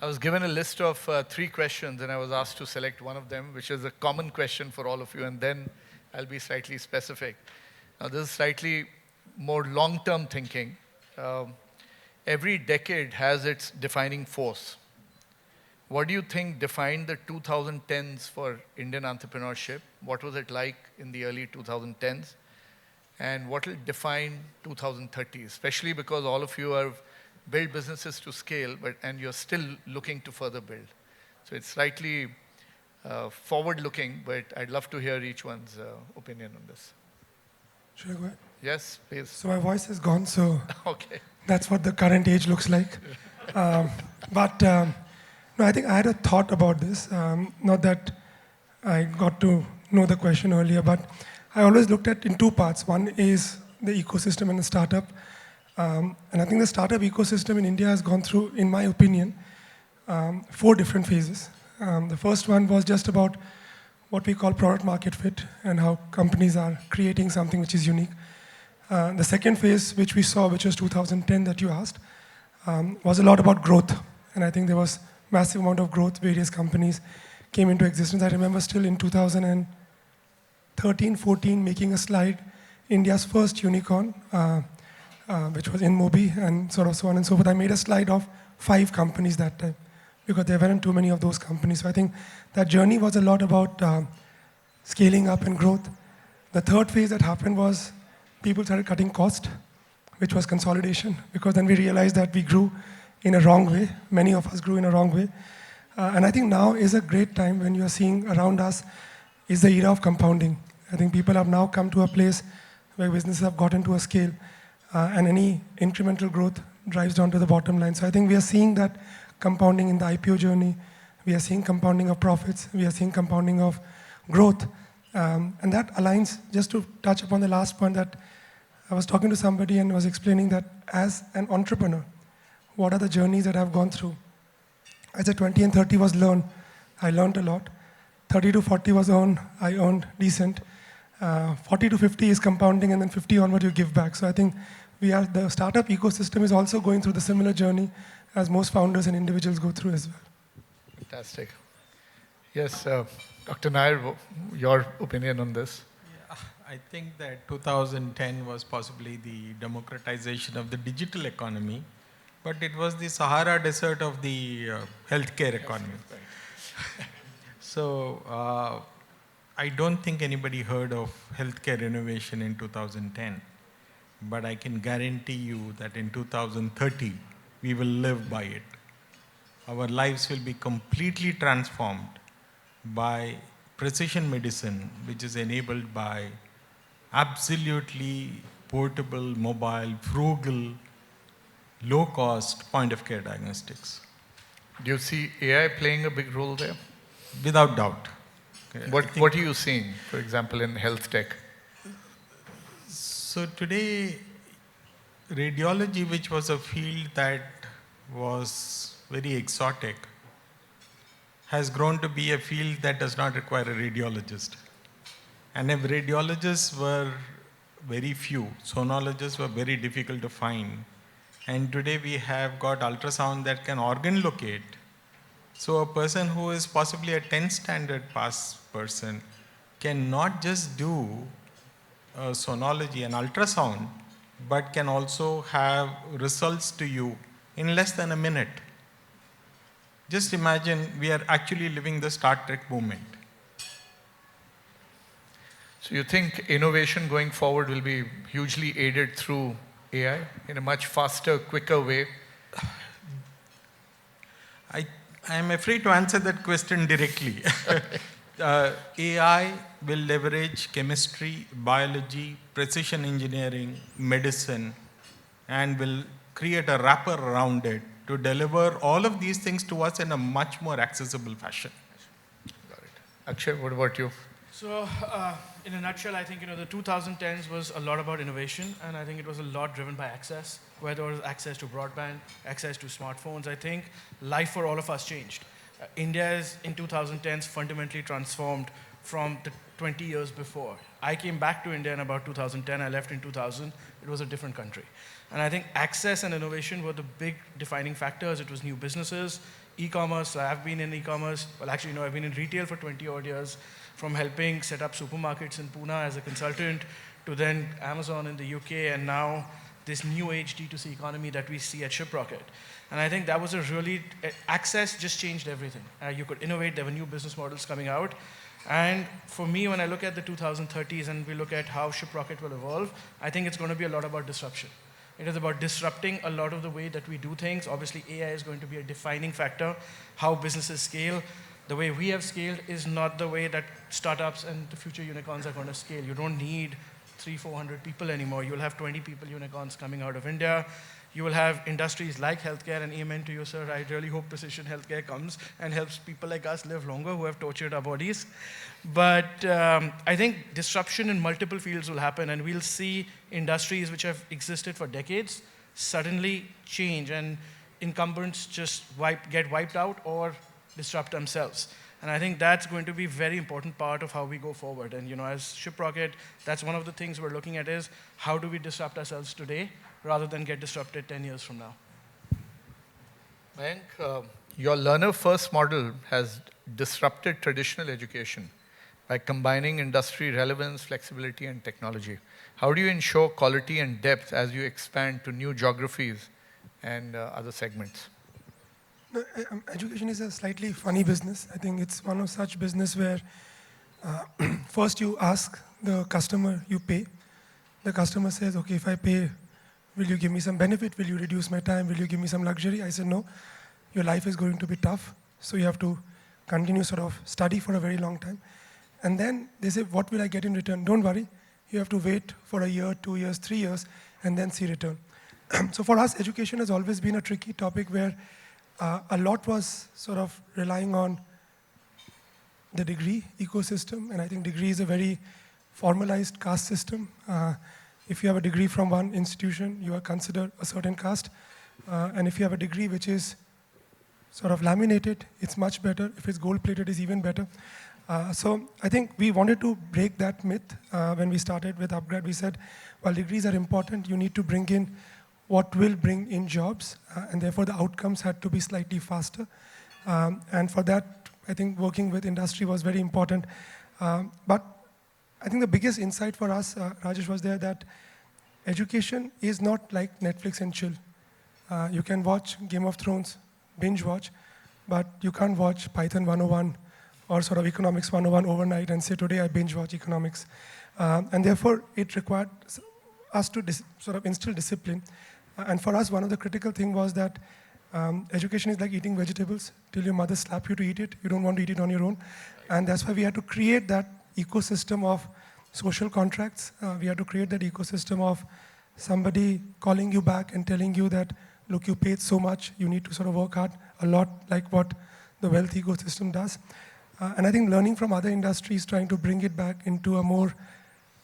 I was given a list of 3 questions and I was asked to select one of them, which is a common question for all of you, and then I'll be slightly specific. Now, this is slightly more long-term thinking. Every decade has its defining force. What do you think defined the 2010s for Indian entrepreneurship? What was it like in the early 2010s? And what will define 2030, especially because all of you have built businesses to scale, and you're still looking to further build. So it's slightly forward-looking, but I'd love to hear each one's opinion on this. Should I go ahead? Yes, please. So my voice is gone, so okay. That's what the current age looks like. No, I think I had a thought about this. Not that I got to know the question earlier, but I always looked at in 2 parts. One is the ecosystem and the startup. And I think the startup ecosystem in India has gone through, in my opinion, 4 different phases. The first one was just about what we call product market fit and how companies are creating something which is unique. The second phase, which we saw, which was 2010 that you asked, was a lot about growth. And I think there was massive amount of growth. Various companies came into existence. I remember still in 2013, 14, making a slide, India's first unicorn, which was in Molbio, and sort of so on and so forth. I made a slide of 5 companies that time because there weren't too many of those companies. So I think that journey was a lot about scaling up and growth. The third phase that happened was people started cutting cost, which was consolidation, because then we realized that we grew in a wrong way. Many of us grew in a wrong way. And I think now is a great time when you are seeing around us is the era of compounding. I think people have now come to a place where businesses have gotten to a scale. And any incremental growth drives down to the bottom line. So I think we are seeing that compounding in the IPO journey. We are seeing compounding of profits. We are seeing compounding of growth. And that aligns, just to touch upon the last point, that I was talking to somebody and was explaining that as an entrepreneur, what are the journeys that I've gone through? I said 20 and 30 was learn. I learned a lot. 30 to 40 was earn. I earned decent. 40 to 50 is compounding, and then 50 onward you give back. So I think the startup ecosystem is also going through the similar journey as most founders and individuals go through as well. Fantastic. Yes, Dr. Nair, your opinion on this? Yeah, I think that 2010 was possibly the democratization of the digital economy, but it was the Sahara Desert of the healthcare economy. So I don't think anybody heard of healthcare innovation in 2010. But I can guarantee you that in 2030, we will live by it. Our lives will be completely transformed by precision medicine, which is enabled by absolutely portable, mobile, frugal, low-cost point-of-care diagnostics. Do you see AI playing a big role there? Without doubt. Okay. What are you seeing, for example, in health tech? So today, radiology, which was a field that was very exotic, has grown to be a field that does not require a radiologist. And if radiologists were very few, sonologists were very difficult to find. And today we have got ultrasound that can organ locate. So a person who is possibly a 10th standard pass person can not just do sonology and ultrasound, but can also have results to you in less than a minute. Just imagine we are actually living the Star Trek movement. So you think innovation going forward will be hugely aided through AI in a much faster, quicker way? I am afraid to answer that question directly. AI will leverage chemistry, biology, precision engineering, medicine, and will create a wrapper around it to deliver all of these things to us in a much more accessible fashion. Got it. Akshay, what about you? So, in a nutshell, I think the 2010s was a lot about innovation, and I think it was a lot driven by access, whether it was access to broadband, access to smartphones. I think life for all of us changed. India is, in 2010s, fundamentally transformed from the 20 years before. I came back to India in about 2010. I left in 2000. It was a different country. And I think access and innovation were the big defining factors. It was new businesses, e-commerce. I have been in e-commerce. Well, actually, no, I've been in retail for 20 odd years, from helping set up supermarkets in Pune as a consultant to then Amazon in the UK, and now this new age D2C economy that we see at Shiprocket. And I think that was a really, access just changed everything. You could innovate, there were new business models coming out. And for me, when I look at the 2030s and we look at how Shiprocket will evolve, I think it's going to be a lot about disruption. It is about disrupting a lot of the way that we do things. Obviously, AI is going to be a defining factor. How businesses scale, the way we have scaled is not the way that startups and the future unicorns are going to scale. You don't need 300-400 people anymore. You'll have 20 people unicorns coming out of India. You will have industries like healthcare, and amen to you, sir. I really hope precision healthcare comes and helps people like us live longer who have tortured our bodies. But I think disruption in multiple fields will happen, and we'll see industries which have existed for decades suddenly change, and incumbents just get wiped out or disrupt themselves. And I think that's going to be a very important part of how we go forward. And as Shiprocket, that's one of the things we're looking at is how do we disrupt ourselves today rather than get disrupted 10 years from now. Mayank, your learner-first model has disrupted traditional education by combining industry relevance, flexibility, and technology. How do you ensure quality and depth as you expand to new geographies and other segments? Education is a slightly funny business. I think it's one of such business where first you ask the customer, you pay. The customer says, okay, if I pay, will you give me some benefit? Will you reduce my time? Will you give me some luxury? I said, no, your life is going to be tough. So you have to continue sort of study for a very long time. And then they say, what will I get in return? Don't worry. You have to wait for a year, 2 years, 3 years, and then see return. So for us, education has always been a tricky topic where a lot was sort of relying on the degree ecosystem, and I think degree is a very formalized caste system. If you have a degree from one institution, you are considered a certain caste, and if you have a degree which is sort of laminated, it's much better. If it's gold-plated, it's even better. So I think we wanted to break that myth when we started with UpGrad. We said, while degrees are important, you need to bring in what will bring in jobs, and therefore the outcomes had to be slightly faster. And for that, I think working with industry was very important. But I think the biggest insight for us, Rajesh, was there that education is not like Netflix and chill. You can watch Game of Thrones, binge watch, but you can't watch Python 101 or sort of Economics 101 overnight and say, today I binge watch economics. And therefore, it required us to sort of instill discipline. And for us, one of the critical things was that education is like eating vegetables. Till your mother slap you to eat it, you don't want to eat it on your own. And that's why we had to create that ecosystem of social contracts. We had to create that ecosystem of somebody calling you back and telling you that, look, you paid so much, you need to sort of work hard, a lot like what the wealth ecosystem does. And I think learning from other industries, trying to bring it back into a more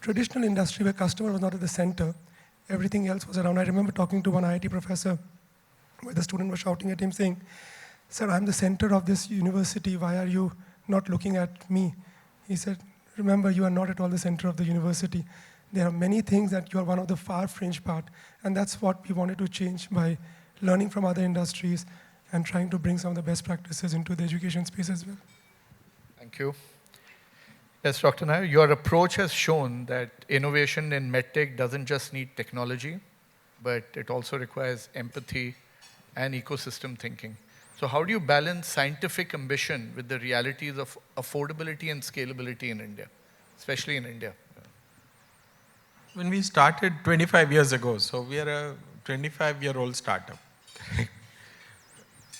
traditional industry where customer was not at the center, everything else was around. I remember talking to one IIT professor where the student was shouting at him saying, sir, I'm the center of this university, why are you not looking at me? He said, remember, you are not at all the center of the university. There are many things that you are one of the far fringe part, and that's what we wanted to change by learning from other industries and trying to bring some of the best practices into the education space as well. Thank you. Yes, Dr. Nair, your approach has shown that innovation in medtech doesn't just need technology, but it also requires empathy and ecosystem thinking. So how do you balance scientific ambition with the realities of affordability and scalability in India, especially in India? When we started 25 years ago, so we are a 25-year-old startup,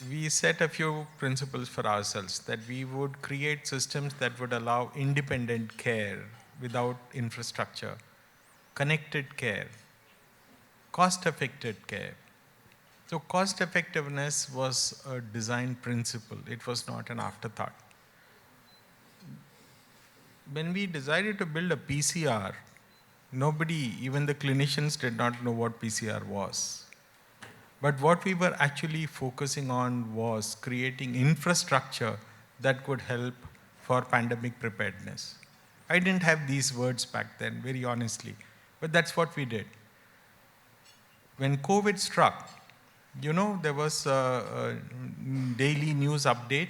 we set a few principles for ourselves that we would create systems that would allow independent care without infrastructure, connected care, cost-effective care. So cost effectiveness was a design principle. It was not an afterthought. When we decided to build a PCR, nobody, even the clinicians, did not know what PCR was. But what we were actually focusing on was creating infrastructure that could help for pandemic preparedness. I didn't have these words back then, very honestly. But that's what we did. When COVID struck, there was a daily news update,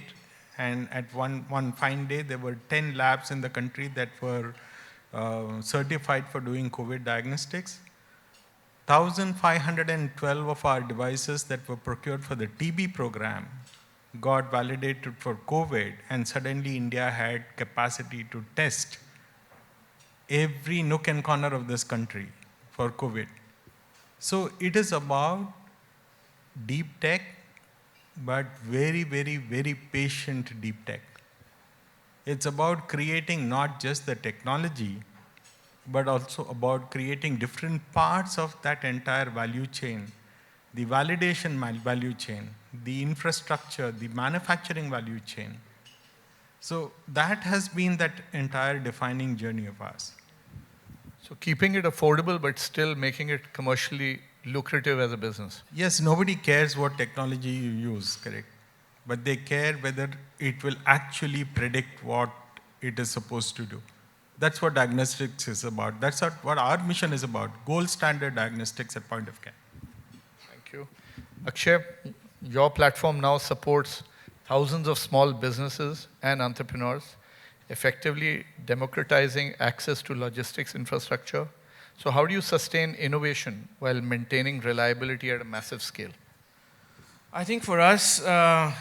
and at one fine day, there were 10 labs in the country that were certified for doing COVID diagnostics. 1,512 of our devices that were procured for the TB program got validated for COVID, and suddenly India had capacity to test every nook and corner of this country for COVID. So it is about deep tech, but very, very, very patient deep tech. It's about creating not just the technology, but also about creating different parts of that entire value chain, the validation value chain, the infrastructure, the manufacturing value chain. So that has been that entire defining journey of ours. So keeping it affordable, but still making it commercially lucrative as a business. Yes, nobody cares what technology you use, correct? But they care whether it will actually predict what it is supposed to do. That's what diagnostics is about. That's what our mission is about. Gold standard diagnostics at point of care. Thank you. Akshay, your platform now supports thousands of small businesses and entrepreneurs, effectively democratizing access to logistics infrastructure. So how do you sustain innovation while maintaining reliability at a massive scale? I think for us,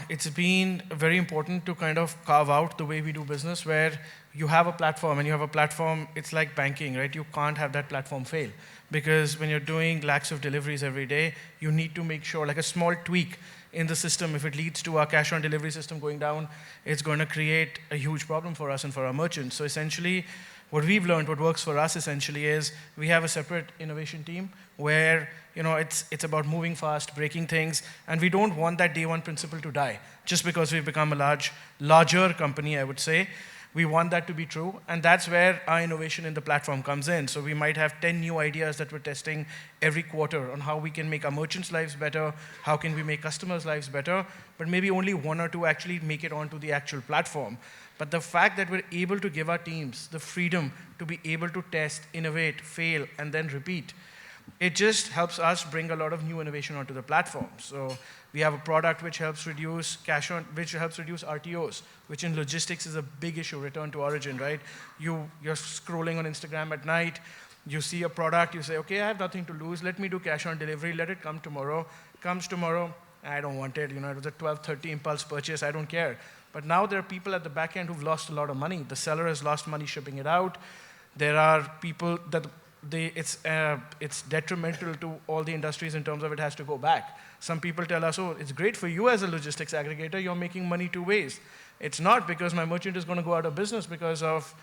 it's been very important to kind of carve out the way we do business, where you have a platform, and you have a platform, it's like banking, right? You can't have that platform fail. Because when you're doing lakhs of deliveries every day, you need to make sure, like a small tweak in the system, if it leads to our cash on delivery system going down, it's going to create a huge problem for us and for our merchants. So essentially, what we've learned, what works for us essentially is we have a separate innovation team where it's about moving fast, breaking things, and we don't want that day one principle to die just because we've become a larger company, I would say. We want that to be true, and that's where our innovation in the platform comes in. So we might have 10 new ideas that we're testing every quarter on how we can make our merchants' lives better, how can we make customers' lives better, but maybe only one or two actually make it onto the actual platform. But the fact that we're able to give our teams the freedom to be able to test, innovate, fail, and then repeat, it just helps us bring a lot of new innovation onto the platform. So we have a product which helps reduce RTOs, which in logistics is a big issue, return to origin, right? You're scrolling on Instagram at night, you see a product, you say, okay, I have nothing to lose, let me do cash on delivery, let it come tomorrow. Comes tomorrow, I don't want it, it was a 12:30 impulse purchase, I don't care. But now there are people at the back end who've lost a lot of money. The seller has lost money shipping it out. There are people that it's detrimental to all the industries in terms of it has to go back. Some people tell us, oh, it's great for you as a logistics aggregator, you're making money two ways. It's not, because my merchant is going to go out of business because of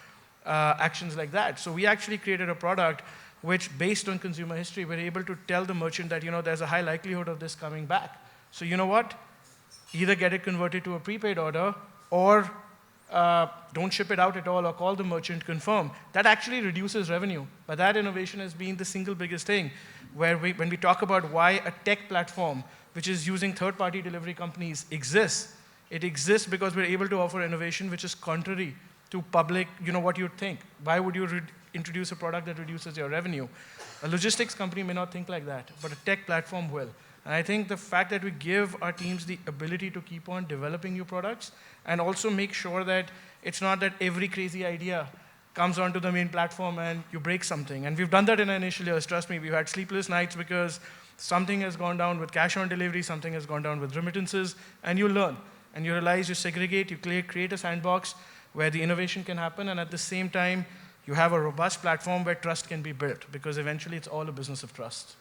actions like that. So we actually created a product which, based on consumer history, we're able to tell the merchant that, there's a high likelihood of this coming back. So you know what? Either get it converted to a prepaid order, or don't ship it out at all, or call the merchant, confirm. That actually reduces revenue. But that innovation has been the single biggest thing, where when we talk about why a tech platform, which is using third-party delivery companies, exists, it exists because we're able to offer innovation which is contrary to public, what you'd think. Why would you introduce a product that reduces your revenue? A logistics company may not think like that, but a tech platform will. And I think the fact that we give our teams the ability to keep on developing new products, and also make sure that it's not that every crazy idea comes onto the main platform and you break something. And we've done that in our initial years, trust me. We've had sleepless nights because something has gone down with cash on delivery, something has gone down with remittances, and you learn. And you realize, you segregate, you create a sandbox where the innovation can happen, and at the same time, you have a robust platform where trust can be built, because eventually it's all a business of trust.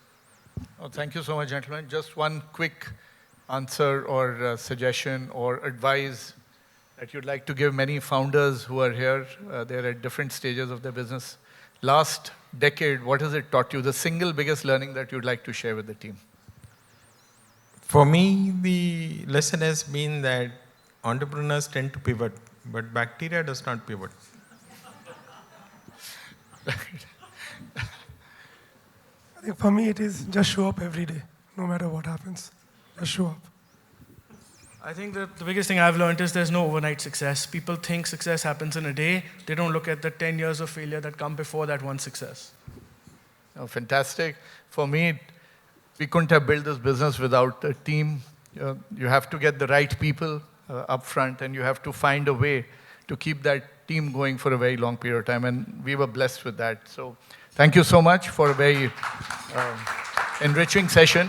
Oh, thank you so much, gentlemen. Just one quick answer or suggestion or advice that you'd like to give many founders who are here. They're at different stages of their business. Last decade, what has it taught you? The single biggest learning that you'd like to share with the team? For me, the lesson has been that entrepreneurs tend to pivot, but bacteria does not pivot. I think for me, it is just show up every day, no matter what happens. Just show up. I think that the biggest thing I've learned is there's no overnight success. People think success happens in a day. They don't look at the 10 years of failure that come before that one success. Oh, fantastic. For me, we couldn't have built this business without a team. You have to get the right people up front, and you have to find a way to keep that team going for a very long period of time, and we were blessed with that. So thank you so much for a very enriching session.